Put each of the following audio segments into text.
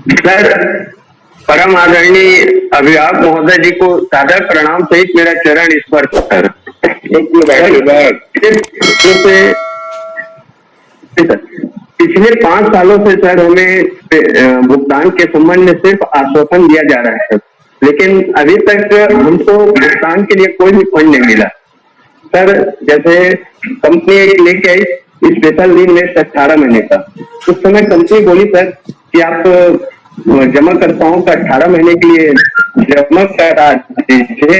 Sir, परम आदरणीय अभिभावक महोदय जी को सादर प्रणाम सहित मेरा चरण स्पर्श सर। पिछले 5 सालों से सर हमें भुगतान के संबंध में सिर्फ आश्वासन दिया जा रहा है, लेकिन अभी तक हमको भुगतान के लिए कोई भी फंड नहीं मिला सर। जैसे कंपनी एक लेके आई स्पेशल लीव नेक्स्ट 18 महीने का, उस समय कंपनी बोली सर कि आप जमाकर्ताओं का 18 महीने के लिए जमा करा दीजिए,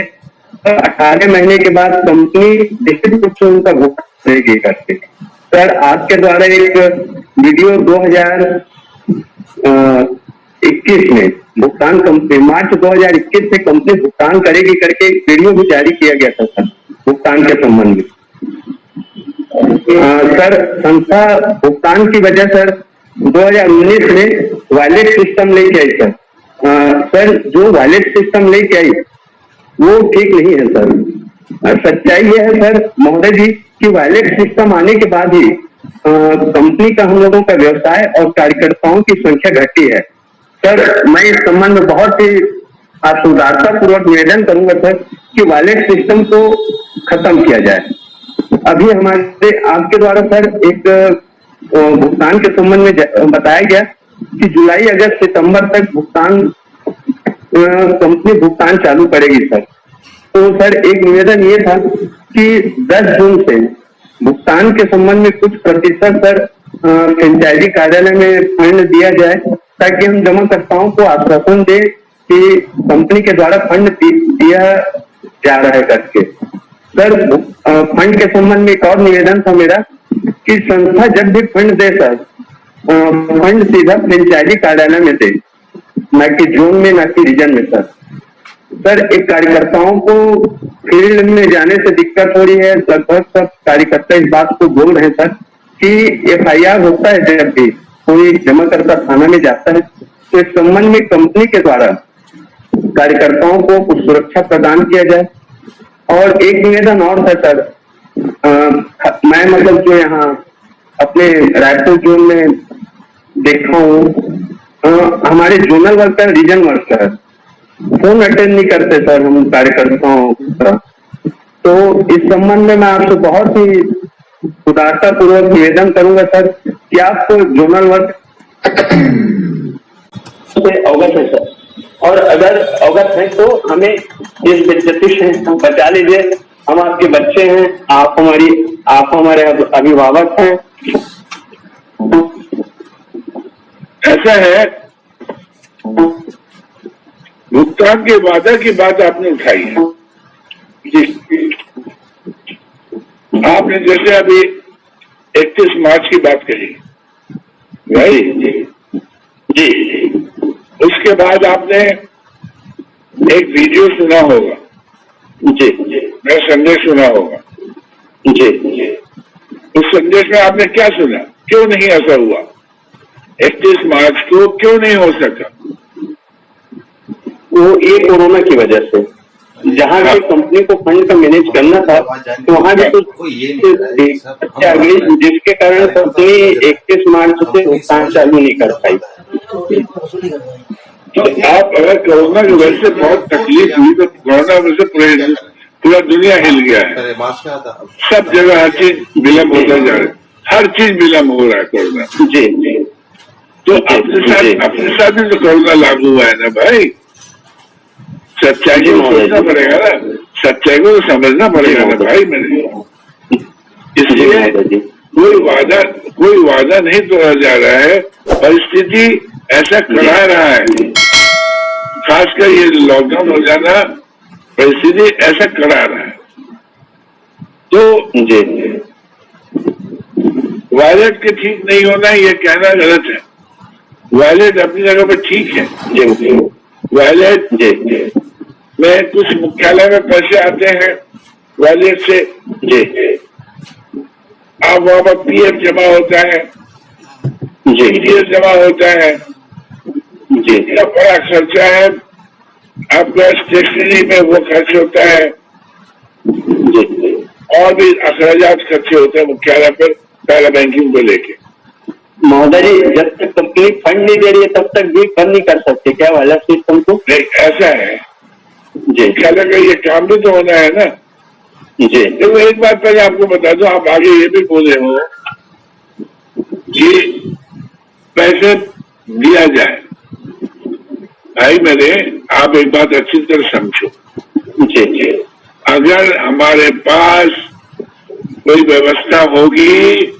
18 महीने के बाद कंपनी निश्चित रूप से उनका भुगतान करेगी करके। सर, आपके द्वारा एक वीडियो 2021 में भुगतान कंपनी मार्च 2021 से कंपनी भुगतान करेगी करके एक वीडियो भी जारी किया गया था सर भुगतान के संबंध में। सर, संस्था भुगतान की वजह सर 2019 में वॉलेट सिस्टम लेके आई सर। सर, जो वॉलेट सिस्टम लेके आई वो ठीक नहीं है सर। सच्चाई यह है सर महोदय जी कि वॉलेट सिस्टम आने के बाद ही कंपनी का हम लोगों का व्यवसाय और कार्यकर्ताओं की संख्या घटी है। सर, मैं इस संबंध में बहुत ही उदारता पूर्वक निवेदन करूंगा सर कि वॉलेट सिस्टम को खत्म किया जाए। अभी हमारे आपके द्वारा सर एक भुगतान के संबंध में बताया गया कि जुलाई, अगस्त, सितंबर तक भुगतान कंपनी भुगतान चालू करेगी सर। तो सर, एक निवेदन ये था कि 10 जून से भुगतान के संबंध में कुछ प्रतिशत सर फ्रेंचाइजी कार्यालय में फंड दिया जाए, ताकि हम जमाकर्ताओं को आश्वासन दें कि कंपनी के द्वारा फंड दिया जा रहा है करके। सर, फंड के संबंध में एक और निवेदन था मेरा कि संस्था जब भी फंड दे सर, फंड सीधा फ्रेंचाइजी कार्यालय में दे, न कि जोन में, न कि रीजन में सर। सर, एक कार्यकर्ताओं को फील्ड में जाने से दिक्कत हो रही है। लगभग सब कार्यकर्ता इस बात को बोल रहे हैं सर कि FIR होता है जब भी कोई जमाकर्ता थाना में जाता है, तो इस संबंध में कंपनी के द्वारा कार्यकर्ताओं को कुछ सुरक्षा प्रदान किया जाए। और एक निवेदन और था सर, मैं मतलब जो यहाँ अपने रायपुर जोन में देखा हूँ, हमारे zonal worker, region worker phone attend नहीं करते सर हम कार्यकर्ताओं का। तो इस संबंध में मैं आपसे बहुत ही उदारता पूर्वक निवेदन करूंगा सर कि आपको जोनल वर्क से अवगत है सर, और अगर अवगत है तो हमें इस बेइज्जती से बचा लीजिए। हम आपके बच्चे हैं, आप हमारे अभिभावक हैं। ऐसा है, भुगतान के वादा की बात आपने उठाई है जी। आपने जैसे अभी 31 मार्च की बात कही भाई जी, उसके बाद आपने एक वीडियो सुना होगा जी, मैं संदेश सुना होगा जी। उस संदेश में आपने क्या सुना, क्यों नहीं ऐसा हुआ, 31 मार्च को क्यों नहीं हो सका? वो ये कोरोना की वजह से जहाँ भी कंपनी को फंड का मैनेज करना था, तो वहाँ भी कुछ आ गई, जिसके कारण कंपनी 31 मार्च से भुगतान चालू नहीं कर पाई। तो आप अगर कोरोना की वजह से बहुत तकलीफ हुई, तो कोरोना वजह से पूरा दुनिया हिल गया है, सब जगह हर चीज विलम्ब होता जा रहा है, हर चीज विलम्ब हो रहा है कोरोना जी। तो अपने साथ भी तो कोरोना लागू हुआ है ना भाई। सच्चाई को सोचना पड़ेगा ना, सच्चाई को तो समझना पड़ेगा ना भाई। मैंने इसलिए कोई वादा नहीं तोड़ा जा रहा है, परिस्थिति ऐसा करा रहा है, खासकर ये लॉकडाउन हो जाना परिस्थिति ऐसा करा रहा है। तो जी, वॉलेट के ठीक नहीं होना ये कहना गलत है। वॉलेट अपनी जगह पर ठीक है जी। वॉलेट में कुछ मुख्यालय में पैसे आते हैं वॉलेट से जी, आप वहां पर PF जमा होता है जी, TDS जमा होता है जी, इतना बड़ा खर्चा है आपका स्टेशनरी में, वो खर्च होता है जी, और भी अखराजात खर्चे होते हैं मुख्यालय पर पैरा बैंकिंग को लेके महोदय जी, जब तक कंपनी फंड नहीं दे रही है तब तक भी फंड नहीं कर सकते क्या वायरलेस सिस्टम को? नहीं, ऐसा है जी मुख्यालय का ये काम भी तो होना है ना। जी देखो एक बात पहले आपको बता दो, आप आगे ये भी बोले हो कि पैसे दिया जाए। भाई मेरे, आप एक बात अच्छी तरह समझो। जी जी अगर हमारे पास कोई व्यवस्था होगी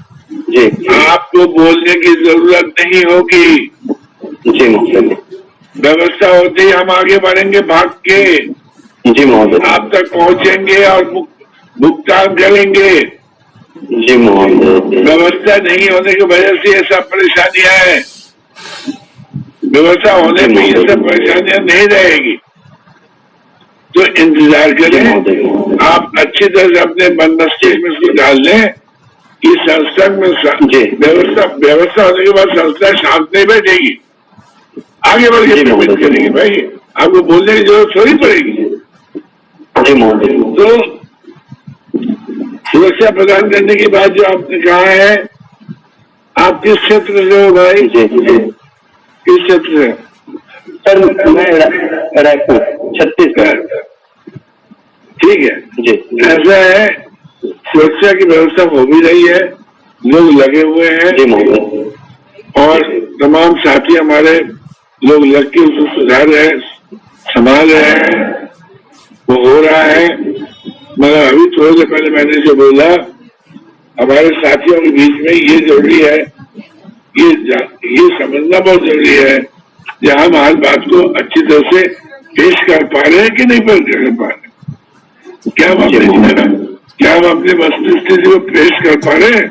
जी आपको बोलने की जरूरत नहीं होगी। जी महोदय व्यवस्था होती हम आगे बढ़ेंगे भाग के, जी महोदय आप तक पहुंचेंगे और भुगतान करेंगे। जी महोदय व्यवस्था नहीं होने की वजह से ये सब परेशानियां हैं। व्यवस्था होने पे ये सब परेशानियां नहीं रहेगी। तो इंतजार करें, आप अच्छी तरह से अपने मन मस्तिष्क में इसको डाल लें कि संस्था में व्यवस्था होने के बाद संस्था शांत नहीं बैठेगी, आगे बढ़ के पेमेंट करेगी। भाई आपको बोलने की जरूरत थोड़ी पड़ेगी। जी महोदय तो सुरक्षा प्रदान करने की बात जो आपने कहा है, आप किस क्षेत्र से हो भाई? जी जी किस क्षेत्र से? सर मैं रायपुर छत्तीसगढ़। ठीक है जी ऐसा है, सुरक्षा की व्यवस्था हो भी रही है, लोग लगे हुए हैं जी महोदय और तमाम साथी हमारे लोग लग के उसको सुधार रहे हैं, संभाल रहे हैं, वो हो रहा है। मगर अभी थोड़ी देर पहले मैंने जो बोला, हमारे साथियों के बीच में ये जरूरी है, ये समझना बहुत जरूरी है कि हम हर बात को अच्छी तरह से पेश कर पा रहे हैं कि नहीं कर पा रहे हैं। क्या हम अपने वस्तुस्थिति स्थिति को पेश कर पा रहे हैं?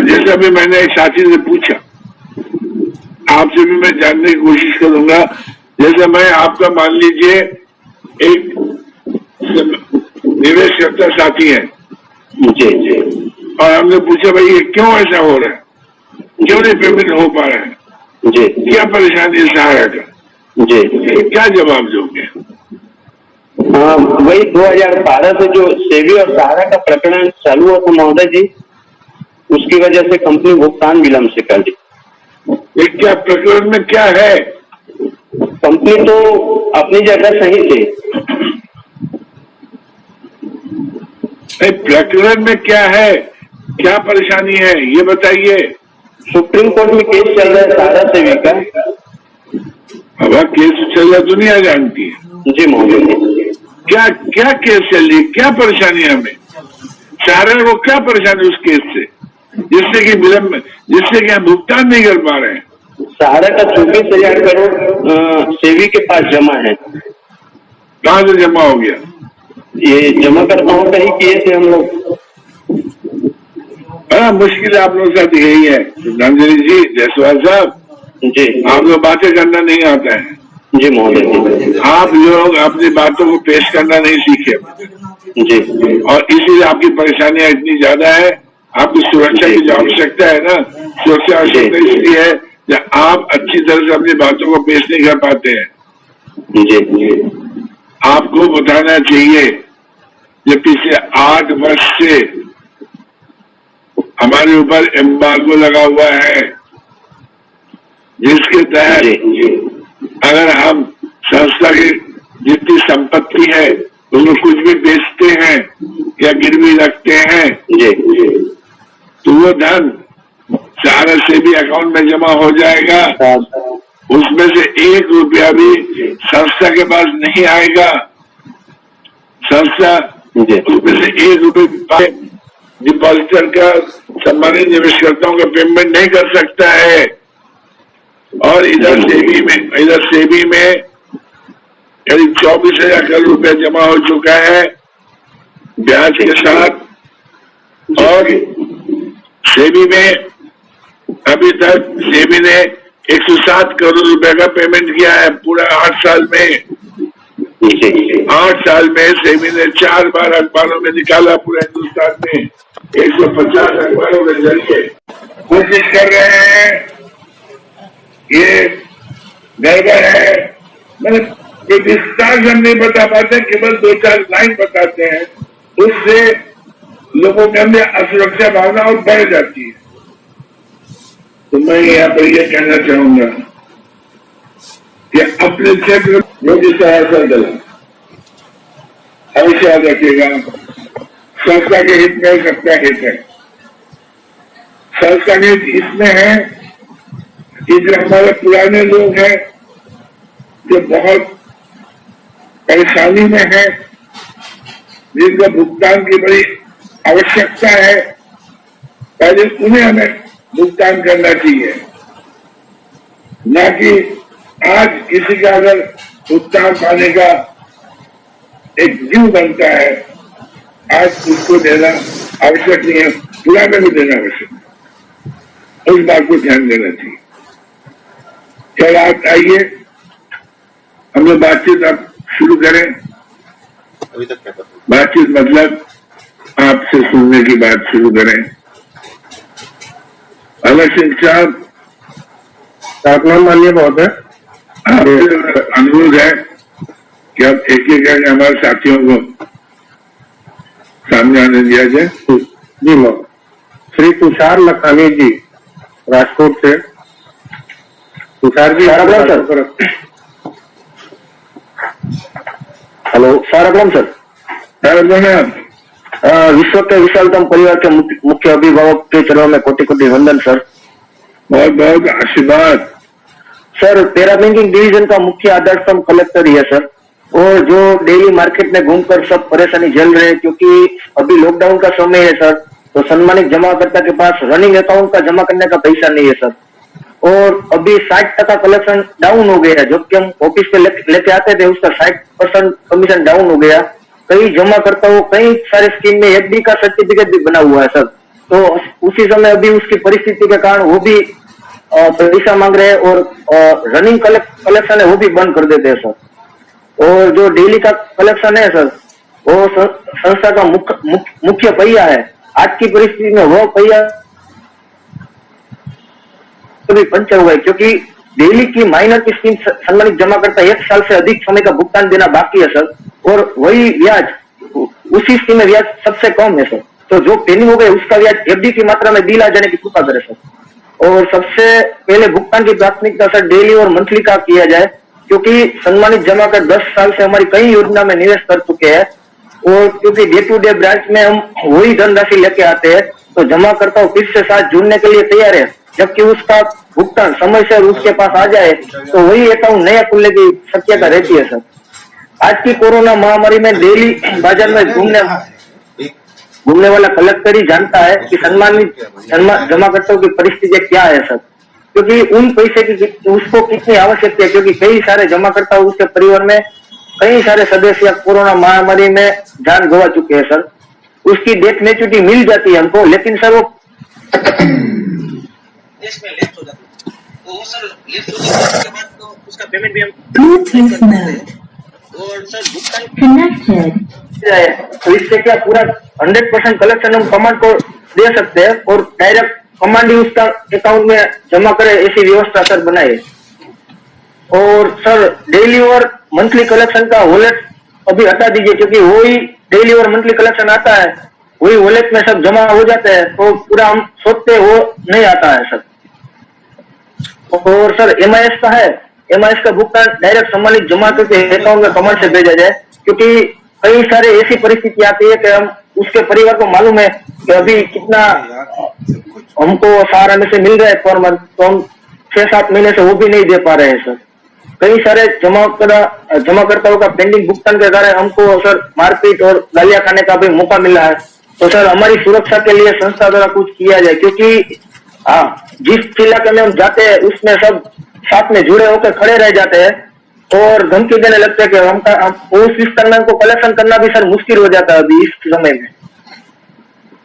जैसे अभी मैंने एक साथी से पूछा, आपसे भी मैं जानने की कोशिश करूंगा। जैसे मैं आपका मान लीजिए एक निवेशकर्ता साथी है जी जी और हमने पूछा भाई ये क्यों ऐसा हो रहा है, क्यों नहीं पेमेंट हो पा रहा है, जी क्या परेशानी है सहारा का, जी क्या जवाब दोगे? हाँ, वही 2012 से जो सेबी और सहारा का प्रकरण चालू हुआ था महोदय जी, उसकी वजह से कंपनी भुगतान विलंब से कर दी। ये क्या प्रकरण में क्या है? कंपनी तो अपनी जगह सही थी। प्रकरण में क्या है, क्या परेशानी है ये बताइए। सुप्रीम कोर्ट में केस चल रहा है सहारा सेबी का। अब केस चल रहा दुनिया जानती है। जी महोदय क्या क्या केस चल रही है, क्या परेशानी है हमें? सहारा को क्या परेशानी उस केस से जिससे कि विलंब, जिससे कि हम भुगतान नहीं कर पा रहे हैं? सहारा का 24,000 करोड़ सेबी के पास जमा है। कहाँ से जमा हो गया? ये जमाकर्ताओं का ही किए थे हम लोग। मुश्किल आप लोगों के साथ यही है धनंजय जी, जायसवाल साहब जी, आप लोग बातें करना नहीं आता है। जी महोदय आप लोग अपनी बातों को पेश करना नहीं सीखे जी, और इसीलिए आपकी परेशानियां इतनी ज्यादा है। आपकी सुरक्षा की जो आवश्यकता है ना, सुरक्षा आवश्यकता इसलिए है कि आप अच्छी तरह से अपनी बातों को पेश नहीं कर पाते हैं। जी आपको बताना चाहिए कि पिछले 8 वर्ष से हमारे ऊपर एम्बार्गो लगा हुआ है, जिसके तहत अगर हम संस्था की जितनी संपत्ति है उसमें कुछ भी बेचते हैं या गिरवी रखते हैं तो वो धन सहारा सेबी अकाउंट में जमा हो जाएगा। उसमें से 1 रुपया भी संस्था के पास नहीं आएगा। संस्था उसमें से 1 रुपये डिपॉजिटर का सम्मानित निवेशकर्ताओं का पेमेंट नहीं कर सकता है। और इधर सेबी में करीब 24,000 करोड़ रुपया जमा हो चुका है ब्याज के साथ। और सेबी में अभी तक सेबी ने 107 करोड़ रुपए का पेमेंट किया है पूरा 8 साल में। 8 साल में सेबी ने 4 बार अखबारों में निकाला पूरे हिंदुस्तान में। 150 अखबारों के जरिए कोशिश कर रहे हैं। ये गड़बड़ है। मतलब कोई विस्तार से हम नहीं बता पाते, केवल 2-4 लाइन बताते हैं, उससे लोगों के अंदर असुरक्षा भावना और बढ़ जाती है। तो मैं यहाँ पर यह कहना चाहूंगा कि अपने क्षेत्र योगी सहायता दल हमेशा याद रखिएगा, संस्था के हित में सबका हित है। संस्था के हित इसमें है कि जो हमारे पुराने लोग हैं जो बहुत परेशानी में है, जिनका भुगतान की बड़ी आवश्यकता है, पहले उन्हें हमें भुगतान करना चाहिए, न कि आज किसी का अगर भुगतान पाने का एक ड्यू बनता है, आज उसको देना आवश्यक नहीं है, पुराने को देना आवश्यक है। उस बात को ध्यान देना चाहिए। चल आप आइए, हम लोग बातचीत अब शुरू करें। अभी तक क्या पता? बातचीत मतलब आपसे सुनने की बात शुरू करें। अमर सिंह साहब, अपना मान्य बहुत है। आपसे अनुरोध है कि अब एक एक करके हमारे साथियों को सामने आने दिया जाए। जी मैम। श्री तुषार लखानी जी राजकोट से। Tushar ji sir. Hello sir, अकलम सर। विश्व के विशालतम परिवार के मुख्य अभिभावक के चरणों में कोटि कोटि वंदन सर। बहुत बहुत आशीर्वाद सर। पैरा बैंकिंग डिवीजन का मुख्य आधार स्तंभ कलेक्टर ही है सर, और जो डेली मार्केट में घूमकर सब परेशानी झेल रहे हैं, क्योंकि अभी लॉकडाउन का समय है सर, तो सम्मानित जमाकर्ता के पास रनिंग अकाउंट का जमा करने का पैसा नहीं है सर, और अभी 60% कलेक्शन डाउन हो गया है। जबकि हम ऑफिस पे लेके आते थे, उसका 60% कमीशन डाउन हो गया। कई जमाकर्ताओं कई सारे स्कीम में एफडी का सर्टिफिकेट भी बना हुआ है सर, तो उसी समय अभी उसकी परिस्थिति के कारण वो भी पैसा मांग रहे हैं, और रनिंग कलेक्शन है वो भी बंद कर देते हैं सर। और जो डेली का कलेक्शन है सर, वो संस्था का मुख्य पहिया है। आज की परिस्थिति में वो पहिया भी पंचर हुआ है, क्योंकि डेली की माइनर की स्कीम सम्मानित जमा करता 1 साल से अधिक समय का भुगतान देना बाकी है सर, और वही ब्याज उसी स्कीम में ब्याज सबसे कम है सर। तो जो पेंडिंग हो गए उसका ब्याज एफडी की मात्रा में दिला जाने की कृपा करे सर। और सबसे पहले भुगतान की प्राथमिकता सर डेली और मंथली का किया जाए, क्योंकि सम्मानित जमा कर 10 साल से हमारी कई योजना में निवेश कर चुके हैं, और क्योंकि डे टू डे ब्रांच में हम वही धनराशि लेके आते हैं, तो जमा करता फिर से साथ जुड़ने के लिए तैयार है। जबकि उसका भुगतान समय से उसके पास आ जाए तो वही अकाउंट नया खुलने की शक्यता रहती है सर। आज की कोरोना महामारी में डेली बाजार में घूमने वाला कलेक्टर ही जानता है कि सम्मानित जमाकर्ताओं की परिस्थिति क्या है सर, क्योंकि उन पैसे की उसको कितनी आवश्यकता है, क्योंकि कई सारे जमाकर्ता उसके परिवार में कई सारे सदस्य कोरोना महामारी में जान गंवा चुके हैं सर। उसकी डेथ मैच्योरिटी मिल जाती है हमको, लेकिन सर वो इसमें लेफ्ट हो जाती है, तो वो सर लेफ्ट हो जाने के बाद तो उसका पेमेंट भी हम और सर भुगतान तो इससे क्या पूरा 100% कलेक्शन हम कमांड को दे सकते हैं, और डायरेक्ट कमांड ही उसका अकाउंट में जमा करे, ऐसी व्यवस्था सर बनाए। और सर डेली और मंथली कलेक्शन का वॉलेट अभी हटा दीजिए, क्योंकि वही डेली और मंथली कलेक्शन आता है वही वॉलेट में सब जमा हो जाते हैं, तो पूरा हम सोचते वो नहीं आता है सर। और सर एमआईएस का है, एमआईएस का भुगतान डायरेक्ट सम्मानित जमा करके अकाउंट में कमांड से भेजा जाए, क्योंकि कई सारे ऐसी परिस्थिति आती है कि हम उसके परिवार को मालूम है कि अभी कितना हमको सहारा में से मिल रहा है पर मंथ, तो हम 6-7 महीने से वो भी नहीं दे पा रहे हैं सर। कई सारे जमाकर्ताओं का पेंडिंग भुगतान के कारण हमको सर मारपीट और गालियां खाने का भी मौका मिला है। तो सर हमारी सुरक्षा के लिए संस्था द्वारा कुछ किया जाए, क्योंकि जिस इलाके में हम जाते हैं उसमें सब साथ में जुड़े होकर खड़े रह जाते हैं और धमकी देने लगते हैं कि उस विस्तार में हमको कलेक्शन करना भी सर मुश्किल हो जाता है अभी इस समय में।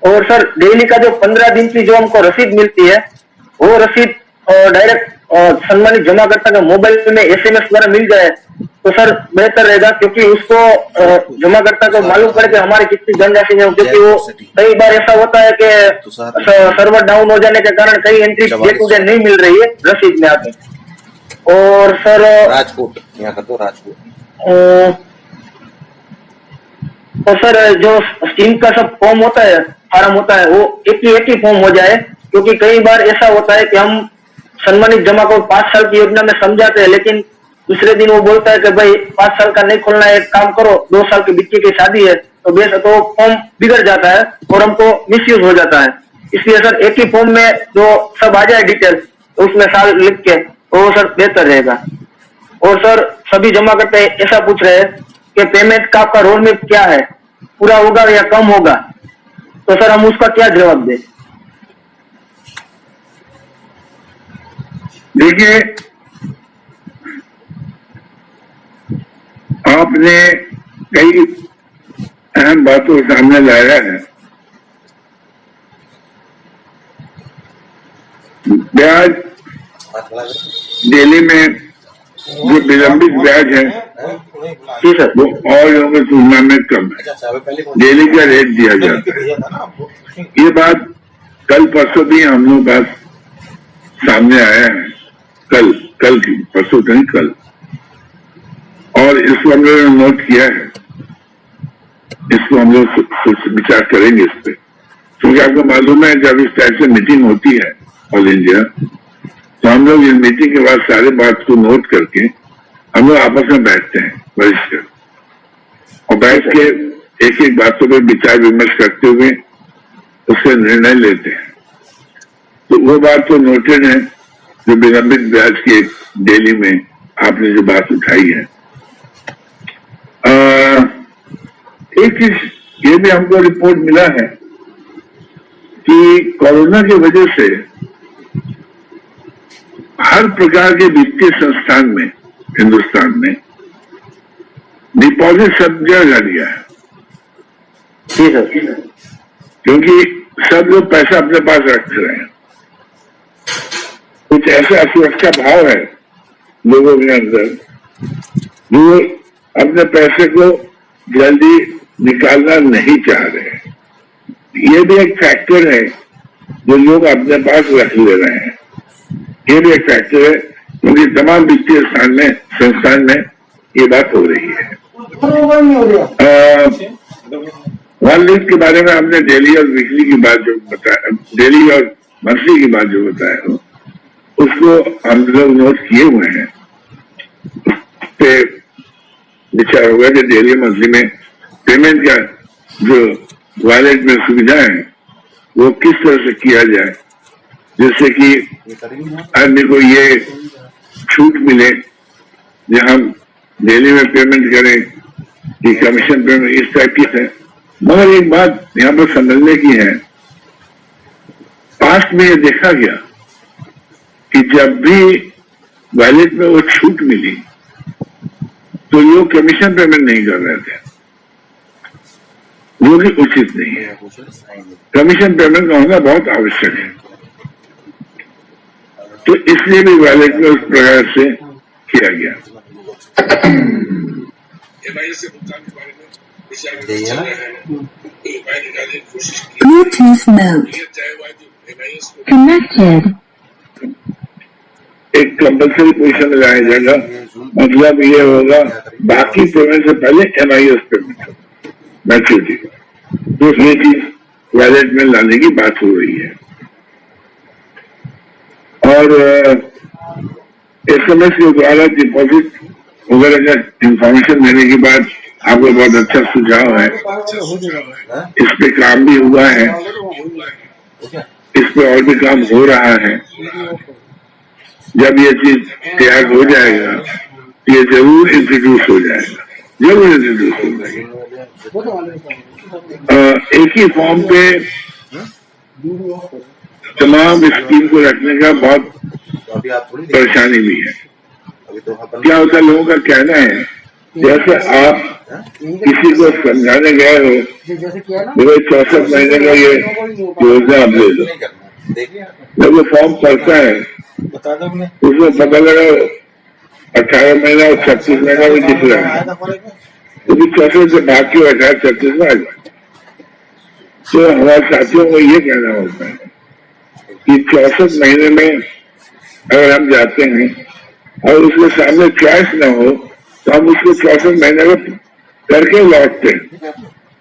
और सर डेली का जो 15 दिन की जो हमको रसीद मिलती है, वो रसीद डायरेक्ट सम्मानित जमाकर्ता के मोबाइल में एसएमएस द्वारा मिल जाए तो सर बेहतर रहेगा, क्योंकि उसको जमाकर्ता को मालूम पड़े कि हमारी कितनी धनराशि है। क्योंकि वो कई बार ऐसा होता है कि सर्वर डाउन हो जाने के कारण कई एंट्री डे टू डे नहीं मिल रही है रसीद में आके। और सर राजकोट यहाँ का तो राजकोट और सर जो स्कीम का सब फॉर्म होता है, फार्म होता है, वो एक ही फॉर्म हो जाए, क्योंकि कई बार ऐसा होता है कि हम सम्मानित जमा को 5 साल की योजना में समझाते हैं, लेकिन दूसरे दिन वो बोलता है कि भाई 5 साल का नहीं खोलना है, एक काम करो 2 साल की बच्चे की शादी है, तो फॉर्म बिगड़ जाता है और हमको मिसयूज हो जाता है। इसलिए सर एक ही फॉर्म में जो सब आ जाए डिटेल, तो उसमें साल लिख के तो सर बेहतर रहेगा। और सर सभी जमा करते ऐसा पूछ रहे हैं कि पेमेंट का आपका रोल में क्या है, पूरा होगा या कम होगा, तो सर हम उसका क्या जवाब दें? देखिए, आपने कई अहम बातों को सामने लाया है। ब्याज दिल्ली में जो विलंबित ब्याज है जी सर, वो और लोगों की तुलना में कम है। दिल्ली का रेट दिया जाता है। ये बात कल परसों भी हम लोग बात सामने आया है। कल की परसों नहीं कल, और इसको हम लोगों ने नोट किया है। इसको हम लोग विचार करेंगे इस पे, क्योंकि आपको मालूम है जब इस टाइप से मीटिंग होती है ऑल इंडिया, तो हम लोग इस मीटिंग के बाद सारे बात को नोट करके हम लोग आपस में बैठते हैं वरिष्ठ, और बैठ के एक एक बातों पर विचार विमर्श करते हुए उससे निर्णय लेते हैं। तो वो बात तो नोटेड है जो विलंबित ब्याज के दिल्ली में आपने जो बात उठाई है। एक चीज ये भी हमको रिपोर्ट मिला है कि कोरोना की वजह से हर प्रकार के वित्तीय संस्थान में हिंदुस्तान में डिपॉजिट सब जगह लिया है। जी सर, क्योंकि सब लोग पैसा अपने पास रख रहे हैं। कुछ ऐसा असुरक्षा भाव है लोगों के अंदर, जो अपने पैसे को जल्दी निकालना नहीं चाह रहे। ये भी एक फैक्टर है जो लोग अपने पास रख ले रहे हैं। ये भी एक फैक्टर है, क्योंकि तमाम वित्तीय संस्थान में ये बात हो रही है। वन लीग के बारे में हमने डेली और वीकली की बात जो बताया, डेली और मंथली की बात जो बताया, उसको हम लोग नोट किए हुए हैं। पे विचार होगा कि डेली मंथली में पेमेंट का जो वॉलेट में सुविधा है वो किस तरह से किया जाए, जैसे कि आदमी को ये छूट मिले जो हम डेली में पेमेंट करें कि कमीशन पेमेंट, इस टाइप की है। मगर एक बात यहाँ पर समझने की है, पास्ट में ये देखा गया कि जब भी वॉलेट में वो छूट मिली तो लोग कमीशन पेमेंट नहीं कर रहे थे, जो भी उचित नहीं है। कमीशन पेमेंट का होना बहुत आवश्यक है, तो इसलिए भी वॉलेट में उस प्रकार से किया गया। Bluetooth mode connected. एक कंपल्सरी पोजीशन में लाया जाएगा, मतलब ये होगा बाकी पेमेंट से पहले MIS पेमेंट मैच्योरिटी, तो ये चीज वॉलेट में लाने की बात हो रही है। और SMS के द्वारा डिपॉजिट वगैरह का इंफॉर्मेशन देने के बाद आपको बहुत अच्छा सुझाव है। इस पे काम भी हुआ है, इस पे और भी काम हो रहा है। जब ये चीज तैयार हो जाएगा ये जरूर इंट्रोड्यूस हो जाएगा, जरूर इंट्रोड्यूस हो जाएगा। एक ही फॉर्म पे तमाम स्कीम को रखने का बहुत परेशानी भी है। क्या होता है, लोगों का कहना है जैसे आप किसी को समझाने गए हो, मेरे 64 महीने का ये योजना आप ले लो, जब वो फॉर्म पढ़ता है उसमें पता लगा 18 महीना और 36 महीना भी दिख रहा है, क्योंकि 64 से भाग के 18-36 में आ जाए। तो हमारे साथियों को ये कहना होता है कि 64 महीने में अगर हम जाते हैं और उसके सामने चॉइस न हो तो हम उसको 64 महीने में करके लौटते हैं,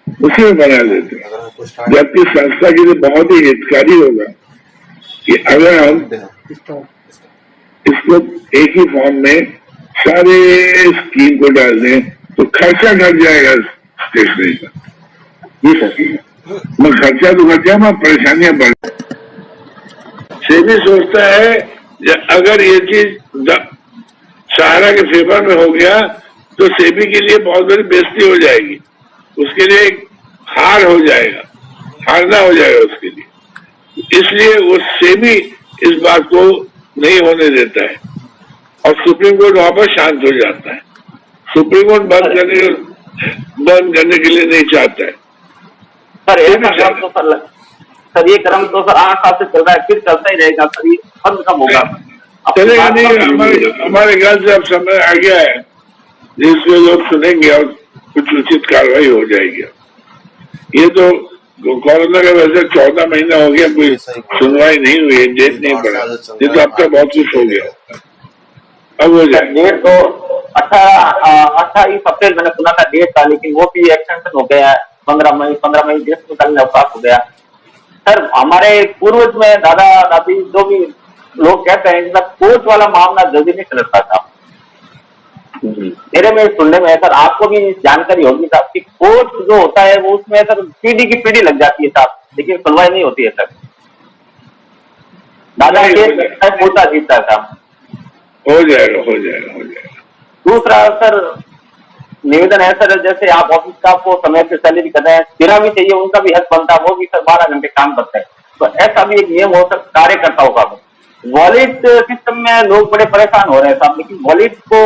उसी में बना लेते हैं। जबकि संस्था के लिए बहुत ही हितकारी होगा कि अगर हम इसको एक ही फॉर्म में सारे स्कीम को डाल दें तो खर्चा घट जाएगा स्टेशनरी का। जी सर। मैं खर्चा तो घट जाए, मैं परेशानियां बढ़। सेबी सोचता है अगर ये चीज सहारा के फेवर में हो गया तो सेबी के लिए बहुत बड़ी बेइज्जती हो जाएगी, उसके लिए एक हार हो जाएगा, हारना हो जाएगा उसके लिए। इसलिए वो सेबी इस बात को नहीं होने देता है और सुप्रीम कोर्ट वहां पर शांत हो जाता है। सुप्रीम कोर्ट बंद करने के लिए नहीं चाहता है। सर ये क्रम तो सर ये क्रम तो सर 8 साल से चल रहा है, फिर चलता ही रहेगा सर, ये बंद कब होगा? चलेगा नहीं, हमारे ख्याल से अब समय आ गया है जिसको लोग सुनेंगे और कुछ उचित कार्रवाई हो जाएगी। ये तो कोरोना का वैसे 14 महीना हो गया, कोई सुनवाई नहीं हुई, डेट नहीं पड़ा, ये तो अब तक बहुत कुछ हो गया, अब हो जाए। डेट तो 28 अप्रैल मैंने सुना था डेट था, लेकिन वो भी एक्सटेंशन हो गया है 15 मई देश निकालने अवकाश हो गया। सर हमारे पूर्वज में दादा दादी जो भी लोग कहते हैं कि कोर्ट वाला मामला जल्दी नहीं चलता था। मेरे में सुनने में है सर, आपको भी जानकारी होगी साहब कि कोर्ट जो होता है वो उसमें सर पीढ़ी की पीढ़ी लग जाती है साहब, लेकिन सुनवाई नहीं होती है सर। दादा केस होता जीतता था। हो जाएगा। दूसरा सर निवेदन है सर, जैसे आप ऑफिस स्टाफ को समय से सैलरी कर रहे हैं, देना भी चाहिए, उनका भी हक बनता है, वो भी सर 12 घंटे काम करते हैं, तो ऐसा भी एक नियम हो सकता कार्यकर्ताओं का। वॉलेट सिस्टम में लोग बड़े परेशान हो रहे हैं साहब, लेकिन वॉलेट को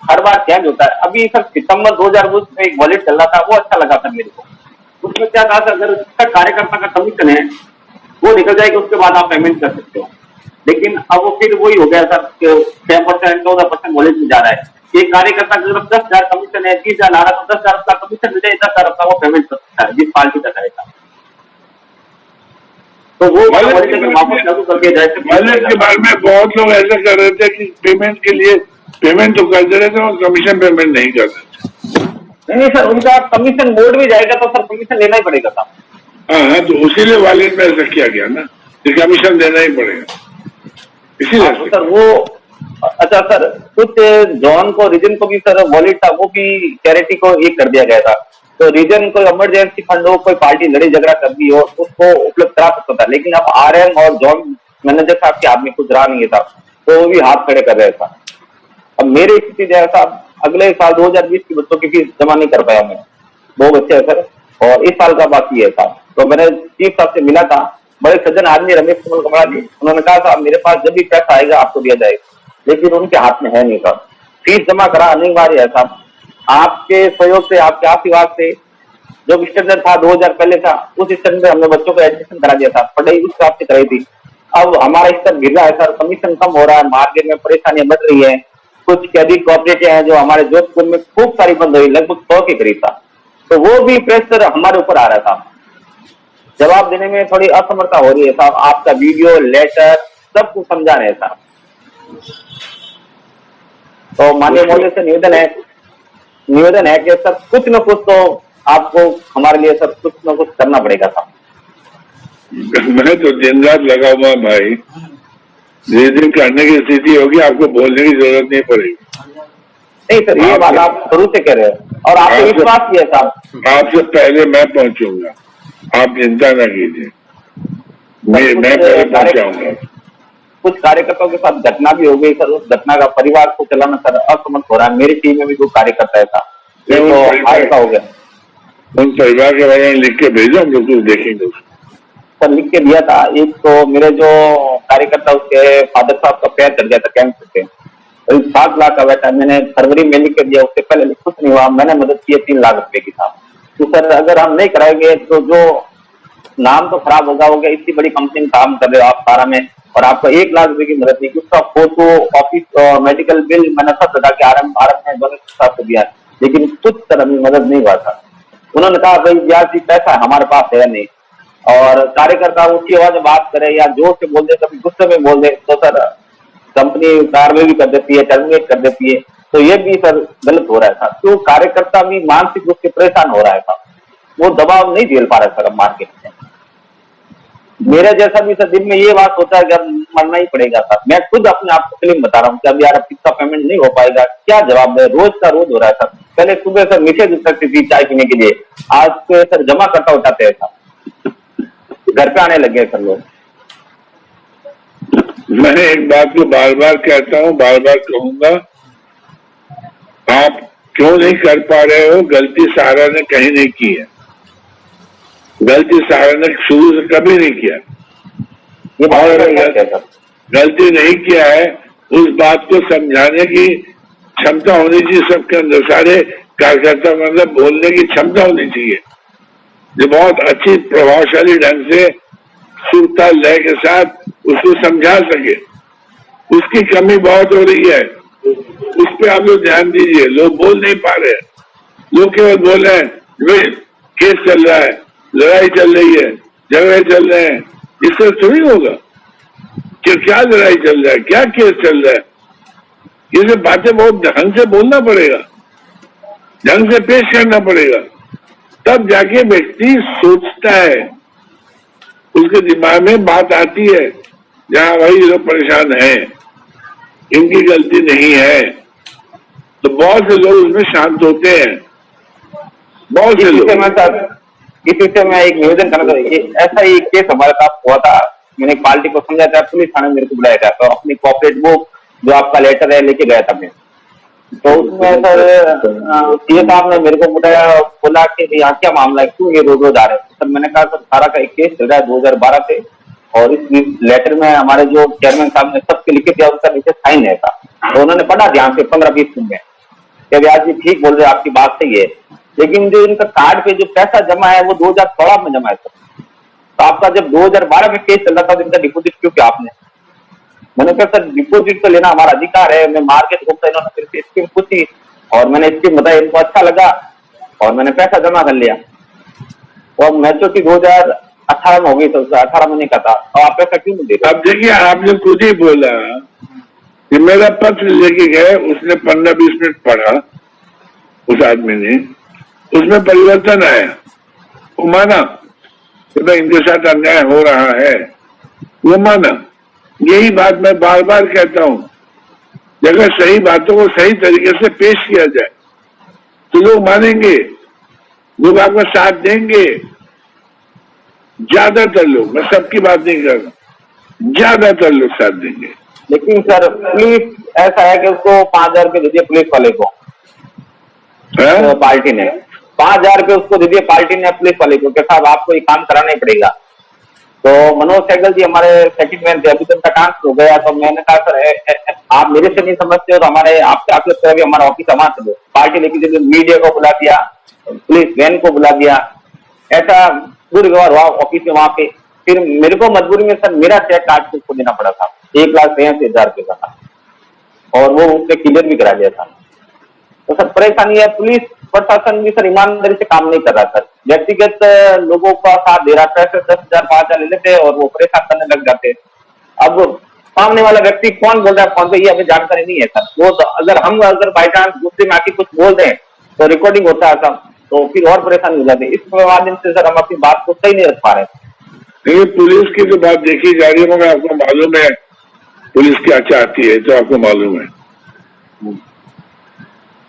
हर बार चेंज होता है। अभी सर सितंबर 2020 में एक वॉलेट चल रहा था, वो अच्छा लगा था मेरे को। उसमें क्या था सर, अगर कार्यकर्ता का कमीशन है वो निकल जाएगा, उसके बाद आप पेमेंट कर सकते हो। लेकिन अब वो फिर वही हो गया सर, 6% 14% वॉलेट में जा रहा है। एक कार्यकर्ता का अगर 10,000 कमीशन है, 30,000 आ रहा है, तो 10,000 का कमीशन मिल जाए, 10,000 का वो पेमेंट कर सकता है जिस पार्टी का करेगा, तो वो वापस लागू करके जाए। वॉलेट के बारे में बहुत लोग ऐसा कर रहे थे कि पेमेंट के लिए पेमेंट तो कर दे रहे थे और कमीशन पेमेंट नहीं कर रहे। नहीं सर, उनका कमीशन बोर्ड में जाएगा तो सर कमीशन लेना ही पड़ेगा था। हाँ, तो उसीलिए वॉलेट में ऐसा किया गया ना, कमीशन देना ही पड़ेगा इसीलिए। तो सर वो अच्छा सर, कुछ जोन को रीजन को भी सर वॉलेट था, वो भी चैरिटी को एक कर दिया गया था, तो रीजन कोई इमरजेंसी फंड हो, कोई पार्टी लड़ी झगड़ा कर दी हो, उसको उपलब्ध करा सकता था। लेकिन अब RM और जोन मैनेजर साहब के आदमी कुछ रहा नहीं था, तो वो भी हाथ खड़े कर रहे था। अब मेरी स्थिति जो है साहब, अगले साल 2020 की बच्चों की फीस जमा नहीं कर पाया मैं, 2 बच्चे है सर, और इस साल का बाकी है साहब। तो मैंने चीफ साहब से मिला था, बड़े सज्जन आदमी रमेश कमल कमला जी, उन्होंने कहा साहब मेरे पास जब भी पैसा आएगा आपको दिया जाएगा, लेकिन उनके हाथ में है नहीं साहब। फीस जमा करा अनिवार्य है साहब, आपके सहयोग से, आपके आशीर्वाद से। जो स्टैंडर्ड था 2000 पहले था, उस स्टैंडर्ड में हमने बच्चों को एडमिशन करा दिया था, पढ़ाई उस हिसाब से कराई थी। अब हमारा स्तर गिर रहा है सर, कमीशन कम हो रहा है, मार्केट में परेशानियां बढ़ रही है। कुछ कैबिन कोऑपरेटिव हैं जो हमारे जोधपुर में खूब सारी बंद हुई, लगभग 100 के करीब था, तो वो भी प्रेशर हमारे ऊपर आ रहा था। जवाब देने में थोड़ी असमर्थता हो रही है साहब, आपका वीडियो लेटर सब कुछ समझा रहे हैं साहब। तो माननीय महोदय से निवेदन है कि सर कुछ न कुछ तो आपको हमारे लिए सर कुछ न कुछ करना पड़ेगा साहब। मैं तो दिन रात लगा हुआ भाई, जिस दिन करने की स्थिति होगी आपको बोलने की जरूरत नहीं पड़ेगी। नहीं सर, ये बात आप शुरू से कह रहे हैं और आपको विश्वास भी है साहब। आपसे पहले मैं पहुंचूंगा, आप चिंता न कीजिए, मैं पहले पहुंचाऊंगा। कुछ कार्यकर्ताओं के साथ घटना भी हो गई सर, उस घटना का परिवार को चलाना सर असमर्थ हो रहा है। मेरी टीम में भी कोई कार्यकर्ता है था, तो हो गया। उन परिवार के बारे में लिख के भेजो, हम लोग कुछ देखेंगे सर। लिख के दिया था, एक तो मेरे जो कार्यकर्ता उसके फादर साहब का पैर चढ़ गया था कैंसर से, 7 लाख का बैठा, मैंने फरवरी में लिख के दिया, उससे पहले कुछ नहीं हुआ, मैंने मदद की 3 लाख रुपए की था। तो सर अगर हम नहीं कराएंगे तो जो नाम तो खराब होगा, इतनी बड़ी कंपनी में काम कर रहे हो आप 12 में, और आपको 1 लाख रुपए की मदद नहीं की, उसका फोटो, ऑफिस, मेडिकल बिल मैंने सब बता के आरएम ने दोनों साथ दिया, लेकिन कुछ तरह की मदद नहीं हुआ था। उन्होंने कहा भाई ब्याज पैसा हमारे पास है नहीं, और कार्यकर्ता ऊंची आवाज में बात करे या जोर से बोल दे, कभी गुस्से में बोल दे, तो सर कंपनी कार्रवाई भी कर देती है, टर्मिनेट कर देती है। तो ये भी सर गलत हो रहा है सर, तो कार्यकर्ता भी मानसिक रूप से परेशान हो रहा है सर, वो दबाव नहीं झेल पा रहा है सर अब मार्केट में। मेरे जैसा भी सर दिन में ये बात होता है कि अब मरना ही पड़ेगा सर। मैं खुद अपने आप को फिल्म बता रहा हूँ कि अब यार अब इसका पेमेंट नहीं हो पाएगा, क्या जवाब है। रोज का रोज हो रहा है सर। पहले सुबह सर मीठे दूध सकती थी चाय पीने के लिए, आज तो सर जमा करता उठाते हैं सर, घर पे आने लगे सर लोग। मैं एक बात को बार बार कहता हूँ, बार बार कहूंगा, आप क्यों नहीं कर पा रहे हो? गलती सहारा ने कहीं नहीं की है, गलती सहारा ने शुरू से कभी नहीं किया। ये गलती नहीं किया है, उस बात को समझाने की क्षमता होनी चाहिए सबके अंदर। सारे कार्यकर्ता मतलब बोलने की क्षमता होनी चाहिए, जो बहुत अच्छी प्रभावशाली ढंग से सुरता लय के साथ उसको समझा सके। उसकी कमी बहुत हो रही है, उस पर आप लोग ध्यान दीजिए। लोग बोल नहीं पा रहे हैं, लोग केवल बोल रहे हैं भाई केस चल रहा है, लड़ाई चल रही है, झगड़े चल रहे हैं। इससे थोड़ी होगा कि क्या लड़ाई चल रहा है, क्या केस चल रहा है। ये सब बातें बहुत ढंग से बोलना पड़ेगा, ढंग से पेश करना पड़ेगा, तब जाके व्यक्ति सोचता है, उसके दिमाग में बात आती है। जहां भाई लोग परेशान हैं, इनकी गलती नहीं है, तो बहुत से लोग उसमें शांत होते हैं। बहुत से लोग इसी से मैं एक निवेदन करना चाहूंगा। ऐसा ही केस हमारे साथ हुआ था, मैंने पार्टी को समझा था, पुलिस थाने मेरे को बुलाया था, तो अपनी कॉपरेट बुक जो आपका लेटर है लेके गया था मैं। तो उसमें सर सीए साहब ने मेरे को बोला कि यहाँ क्या मामला है, क्यों ये रोज रोज आ रहे हैं। सर मैंने कहा सर सारा का एक केस चल रहा है 2012 से, और इस लेटर में हमारे जो चेयरमैन साहब ने सबके लिखे दिया, उसका नीचे साइन है था। तो उन्होंने पढ़ा ध्यान से 15-20 दिन में कि व्यास जी ठीक बोल रहे, आपकी बात सही है, लेकिन जो इनका कार्ड पे जो पैसा जमा है वो 2016 में जमा है सर। तो आपका जब 2012 में केस चल रहा था तो इनका डिपोजिट क्यों किया आपने? मैंने कहा सर डिपोजिट तो लेना हमारा अधिकार है। मैं मार्केट घूमता, इन्होंने फिर से स्कीम पूछी और मैंने स्कीम बताई, इनको अच्छा लगा और मैंने पैसा जमा कर लिया। और मैच्योरिटी 2018 में हो गई, तो 18 महीने का था, और आप पैसा क्यों नहीं दे रहे? अब देखिए, आपने खुद ही बोला कि मेरा पत्र लेके गए, उसने 15-20 मिनट पढ़ा, उस आदमी ने, उसमें परिवर्तन आया, वो माना कि भाई इनके साथ अन्याय हो रहा है, वो माना। यही बात मैं बार बार कहता हूं, अगर सही बातों को सही तरीके से पेश किया जाए तो लोग मानेंगे, लोग आपका साथ देंगे। ज्यादातर लोग, मैं सबकी बात नहीं कर रहा, ज्यादातर लोग साथ देंगे। लेकिन सर पुलिस ऐसा है कि उसको 5,000 रुपये दे दिए पुलिस वाले को, तो पार्टी ने 5,000 रुपये उसको दे दिए पार्टी ने पुलिस वाले को कि साहब आपको ये काम कराना ही पड़ेगा। तो मनोज सहगल जी हमारे सेकंड मैन थे, अभी तक का ट्रांसफर हो गया। तो मैंने कहा सर आप मेरे से नहीं समझते हो तो हमारे आपसे आप लगता है हमारा ऑफिस हमारा चलो। पार्टी लेके मीडिया को बुला दिया, पुलिस वैन को बुला दिया, ऐसा दुर्व्यवहार हुआ ऑफिस में वहां पे। फिर मेरे को मजबूरी में सर मेरा चेक काट के उसको देना पड़ा था, 1,83,000 रुपये का था, और वो उसने क्लियर भी करा दिया था। तो सर परेशानी है, पुलिस प्रशासन भी सर ईमानदारी से काम नहीं कर रहा सर, व्यक्तिगत लोगों का साथ दे रहा है। पैसे 10,000 5,000 ले लेते और वो परेशान करने लग जाते। अब सामने वाला व्यक्ति कौन बोल रहा है फोन पे, ये हमें जानकारी नहीं है सर। वो तो अगर बाई चांस गुस्से में आके कुछ बोल दें तो रिकॉर्डिंग होता है सब, तो फिर और परेशानी हो जाती है। इस माध्यम से सर हम अपनी बात को सही नहीं रख पा रहे। देखिए, पुलिस की तो बात देखी जा रही है, मगर आपको मालूम है पुलिस क्या चाहती है, तो आपको मालूम है,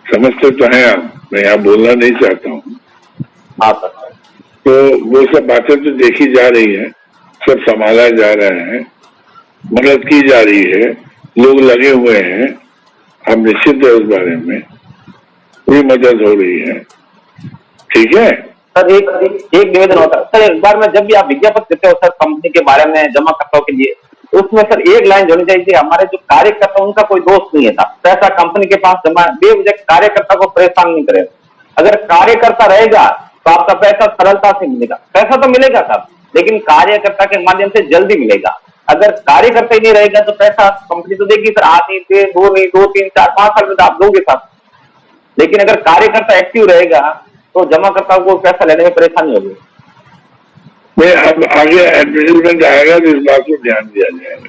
समझते तो हैं आप, मैं यहाँ बोलना नहीं चाहता हूँ। हाँ सर। तो वो सब बातें तो देखी जा रही है, सब संभाला जा रहा है, मदद की जा रही है, लोग लगे हुए हैं, हम निश्चित है उस बारे में, पूरी मदद हो रही है। ठीक है सर, एक निवेदन होता है सर, एक बार में जब भी आप विज्ञापन देते हो सर कंपनी के बारे में जमाकर्ताओं के लिए, उसमें सर एक लाइन होनी चाहिए, हमारे जो कार्यकर्ता उनका कोई दोष नहीं है था, पैसा कंपनी के पास जमा बेवजह कार्यकर्ता को परेशान नहीं करे। अगर कार्यकर्ता रहेगा तो आपका पैसा सरलता से मिलेगा, पैसा तो मिलेगा सर, लेकिन कार्यकर्ता के माध्यम से जल्दी मिलेगा। अगर कार्यकर्ता ही नहीं रहेगा तो पैसा कंपनी तो देगी सर, आज नहीं, 2 3 4 5 साल में तो आप दोगे सर। लेकिन अगर कार्यकर्ता एक्टिव रहेगा तो जमाकर्ता को पैसा लेने में परेशानी होगी। मैं अब आगे एडवर्टाइजमेंट आएगा तो इस बात को ध्यान दिया जाएगा।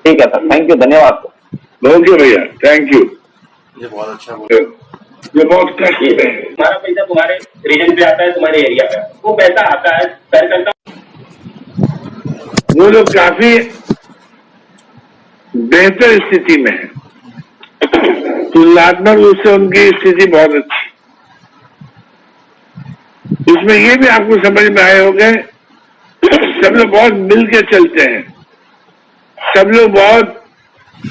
ठीक है सर, थैंक यू, धन्यवाद सर। ओके भैया, थैंक यू। ये बहुत अच्छा, ये बहुत कष्ट है। तुम्हारा पैसा तुम्हारे रीजन पे आता है, तुम्हारे एरिया पे, वो पैसा आता है कार्यकर्ता वो लोग काफी बेहतर स्थिति में है, तुलनात्मक रूप से उनकी स्थिति बहुत अच्छी। इसमें ये भी आपको समझ में आए होंगे, सब लोग बहुत मिल के चलते हैं, सब लोग बहुत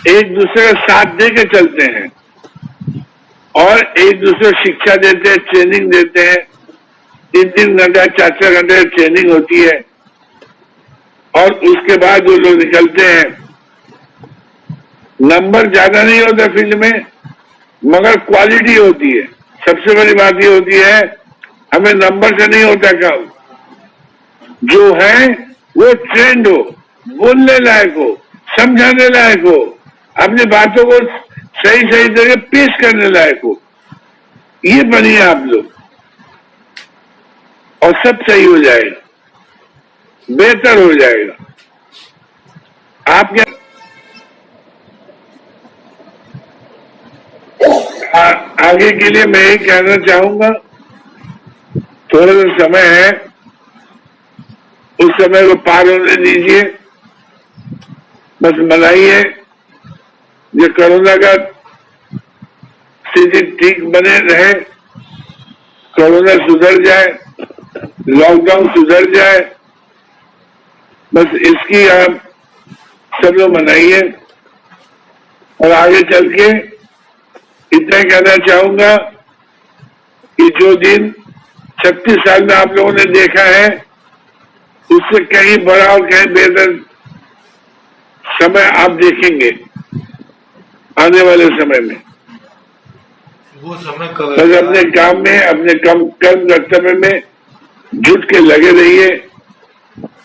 एक दूसरे का साथ दे के चलते हैं और एक दूसरे को शिक्षा देते हैं, ट्रेनिंग देते हैं। 3-3 घंटा 4-4 घंटे ट्रेनिंग होती है और उसके बाद वो लोग निकलते हैं। नंबर ज्यादा नहीं होता फील्ड में, मगर क्वालिटी होती है। सबसे बड़ी बात ये होती है, हमें नंबर से नहीं होता काम, जो है वो ट्रेंड हो, बोलने लायक हो, समझाने लायक हो, अपनी बातों को सही सही जगह पेश करने लायक हो। ये बनिए आप लोग और सब सही हो जाएगा, बेहतर हो जाएगा। आप क्या आगे के लिए मैं यही कहना चाहूंगा, थोड़ा सा समय है, उस समय को पार होने दीजिए, बस मनाइए। ये कोरोना का स्थिति ठीक बने रहे, कोरोना सुधर जाए, लॉकडाउन सुधर जाए, बस इसकी आप सब लोग मनाइए। और आगे चल के इतना कहना चाहूंगा कि जो दिन 36 साल में आप लोगों ने देखा है, उससे कहीं बड़ा और कहीं बेहतर समय आप देखेंगे आने वाले समय में। वो समय कब बस अपने काम में, अपने कर्म कर्तव्य में जुट के लगे रहिए।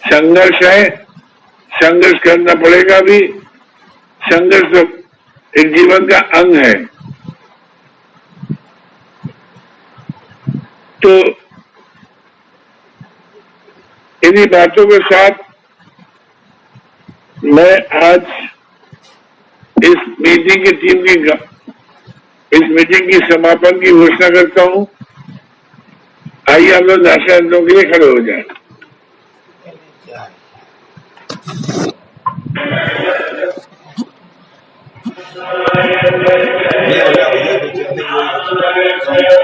संघर्ष है, संघर्ष करना पड़ेगा भी, संघर्ष तो एक जीवन का अंग है। तो इन्हीं बातों के साथ मैं आज इस मीटिंग की टीम की इस मीटिंग की समापन की घोषणा करता हूं। आइए हम लोग नाश्ता के लिए खड़े हो जाए। नहीं हो गया भैया,